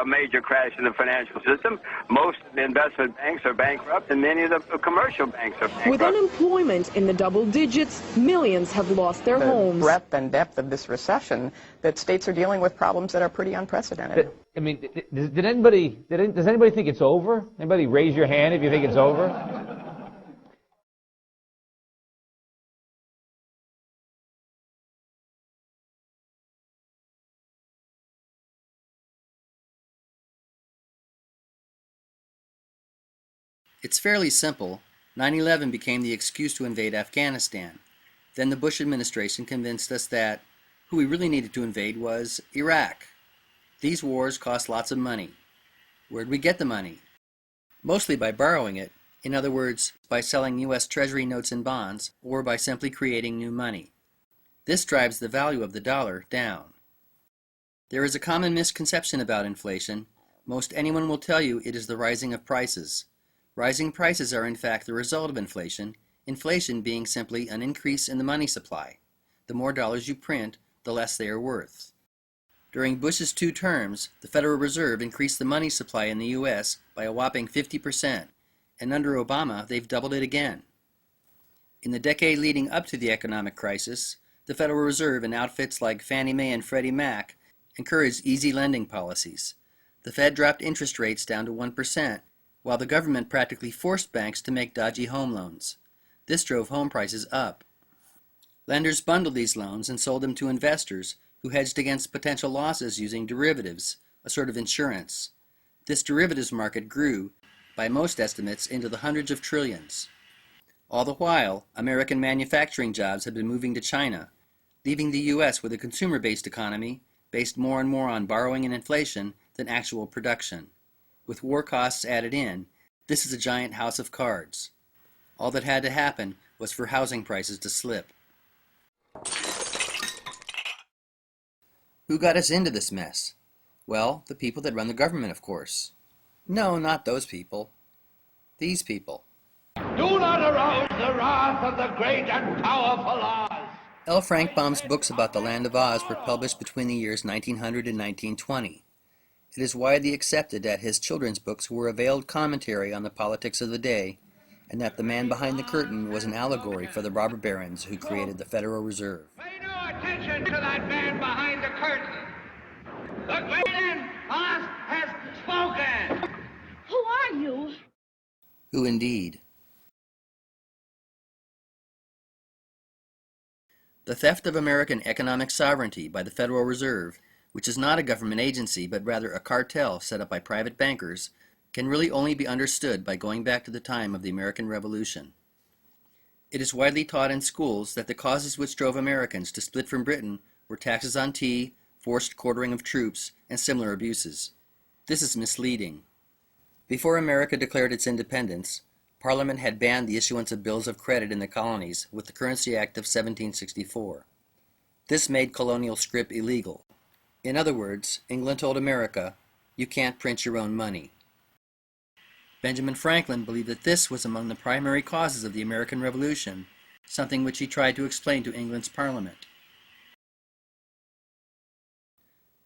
a major crash in the financial system. Most of the investment banks are bankrupt, and many of the commercial banks are bankrupt. With unemployment in the double digits, millions have lost their homes. The breadth and depth of this recession, that states are dealing with problems that are pretty unprecedented. I mean, does anybody think it's over? Anybody raise your hand if you think it's over? It's fairly simple. 9/11 became the excuse to invade Afghanistan. Then the Bush administration convinced us that who we really needed to invade was Iraq. These wars cost lots of money. Where'd we get the money? Mostly by borrowing it. In other words, by selling U.S. Treasury notes and bonds, or by simply creating new money. This drives the value of the dollar down. There is a common misconception about inflation. Most anyone will tell you it is the rising of prices. Rising prices are in fact the result of inflation, inflation being simply an increase in the money supply. The more dollars you print, the less they are worth. During Bush's 2 terms, the Federal Reserve increased the money supply in the U.S. by a whopping 50%, and under Obama, they've doubled it again. In the decade leading up to the economic crisis, the Federal Reserve and outfits like Fannie Mae and Freddie Mac encouraged easy lending policies. The Fed dropped interest rates down to 1%, while the government practically forced banks to make dodgy home loans. This drove home prices up. Lenders bundled these loans and sold them to investors who hedged against potential losses using derivatives, a sort of insurance. This derivatives market grew, by most estimates, into the hundreds of trillions. All the while, American manufacturing jobs had been moving to China, leaving the U.S. with a consumer-based economy based more and more on borrowing and inflation than actual production. With war costs added in, this is a giant house of cards. All that had to happen was for housing prices to slip. Who got us into this mess? Well, the people that run the government, of course. No, not those people. These people. Do not arouse the wrath of the great and powerful Oz. L. Frank Baum's books about the Land of Oz were published between the years 1900 and 1920. It is widely accepted that his children's books were a veiled commentary on the politics of the day, and that the man behind the curtain was an allegory for the robber barons who created the Federal Reserve. Pay no attention to that man behind the curtain. The great and Oz has spoken. Who are you? Who indeed? The theft of American economic sovereignty by the Federal Reserve, which is not a government agency but rather a cartel set up by private bankers, can really only be understood by going back to the time of the American Revolution. It is widely taught in schools that the causes which drove Americans to split from Britain were taxes on tea, forced quartering of troops, and similar abuses. This is misleading. Before America declared its independence, Parliament had banned the issuance of bills of credit in the colonies with the Currency Act of 1764. This made colonial scrip illegal. In other words, England told America, you can't print your own money. Benjamin Franklin believed that this was among the primary causes of the American Revolution, something which he tried to explain to England's Parliament.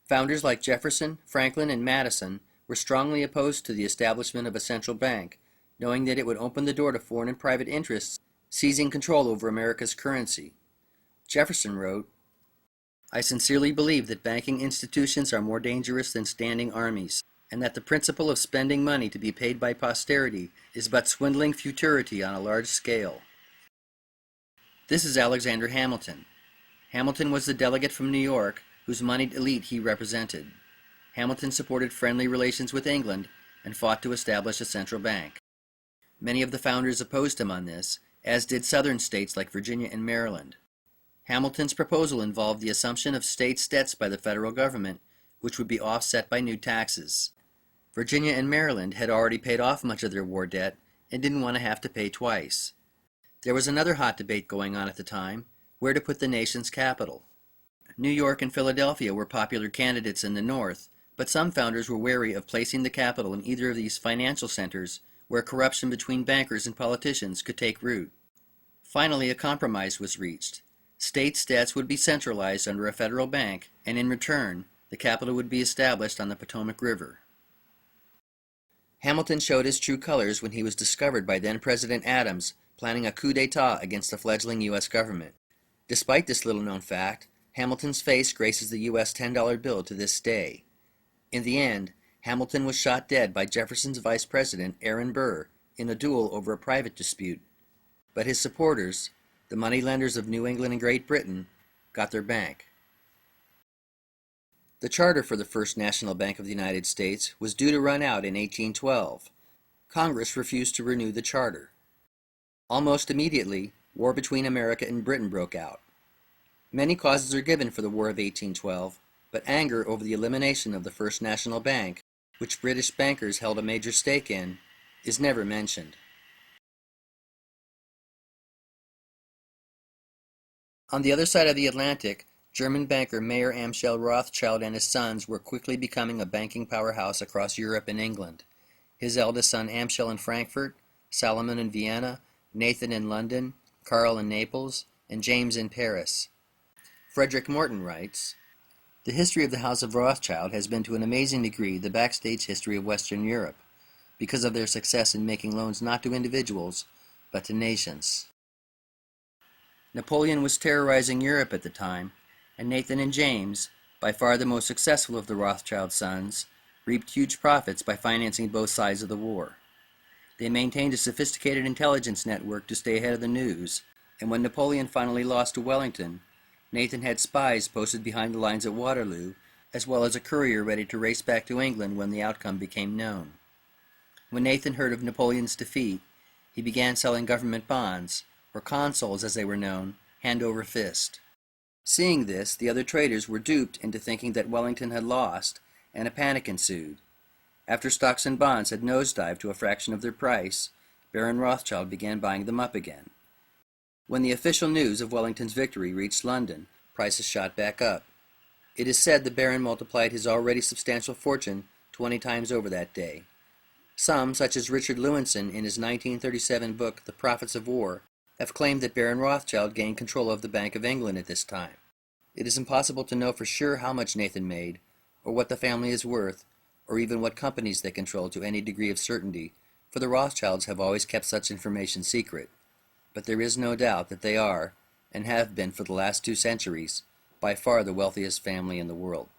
Founders like Jefferson, Franklin, and Madison were strongly opposed to the establishment of a central bank, knowing that it would open the door to foreign and private interests seizing control over America's currency. Jefferson wrote, I sincerely believe that banking institutions are more dangerous than standing armies, and that the principle of spending money to be paid by posterity is but swindling futurity on a large scale. This is Alexander Hamilton. Hamilton was the delegate from New York whose moneyed elite he represented. Hamilton supported friendly relations with England and fought to establish a central bank. Many of the founders opposed him on this, as did southern states like Virginia and Maryland. Hamilton's proposal involved the assumption of states' debts by the federal government, which would be offset by new taxes. Virginia and Maryland had already paid off much of their war debt and didn't want to have to pay twice. There was another hot debate going on at the time, where to put the nation's capital. New York and Philadelphia were popular candidates in the North, but some founders were wary of placing the capital in either of these financial centers where corruption between bankers and politicians could take root. Finally, a compromise was reached. States' debts would be centralized under a federal bank, and in return, the capital would be established on the Potomac River. Hamilton showed his true colors when he was discovered by then-President Adams planning a coup d'etat against the fledgling U.S. government. Despite this little-known fact, Hamilton's face graces the U.S. $10 bill to this day. In the end, Hamilton was shot dead by Jefferson's vice president, Aaron Burr, in a duel over a private dispute. But his supporters, the moneylenders of New England and Great Britain, got their bank. The charter for the First National Bank of the United States was due to run out in 1812. Congress refused to renew the charter. Almost immediately, war between America and Britain broke out. Many causes are given for the War of 1812, but anger over the elimination of the First National Bank, which British bankers held a major stake in, is never mentioned. On the other side of the Atlantic, German banker Mayer Amschel Rothschild and his sons were quickly becoming a banking powerhouse across Europe and England. His eldest son Amschel in Frankfurt, Salomon in Vienna, Nathan in London, Karl in Naples, and James in Paris. Frederick Morton writes, "The history of the House of Rothschild has been to an amazing degree the backstage history of Western Europe, because of their success in making loans not to individuals, but to nations." Napoleon was terrorizing Europe at the time, and Nathan and James, by far the most successful of the Rothschild sons, reaped huge profits by financing both sides of the war. They maintained a sophisticated intelligence network to stay ahead of the news, and when Napoleon finally lost to Wellington, Nathan had spies posted behind the lines at Waterloo, as well as a courier ready to race back to England when the outcome became known. When Nathan heard of Napoleon's defeat, he began selling government bonds, or consols as they were known, hand over fist. Seeing this, the other traders were duped into thinking that Wellington had lost, and a panic ensued. After stocks and bonds had nosedived to a fraction of their price, Baron Rothschild began buying them up again. When the official news of Wellington's victory reached London, prices shot back up. It is said the Baron multiplied his already substantial fortune 20 times over that day. Some, such as Richard Lewinson in his 1937 book The Profits of War, have claimed that Baron Rothschild gained control of the Bank of England at this time. It is impossible to know for sure how much Nathan made, or what the family is worth, or even what companies they control to any degree of certainty, for the Rothschilds have always kept such information secret. But there is no doubt that they are, and have been for the last 2 centuries, by far the wealthiest family in the world.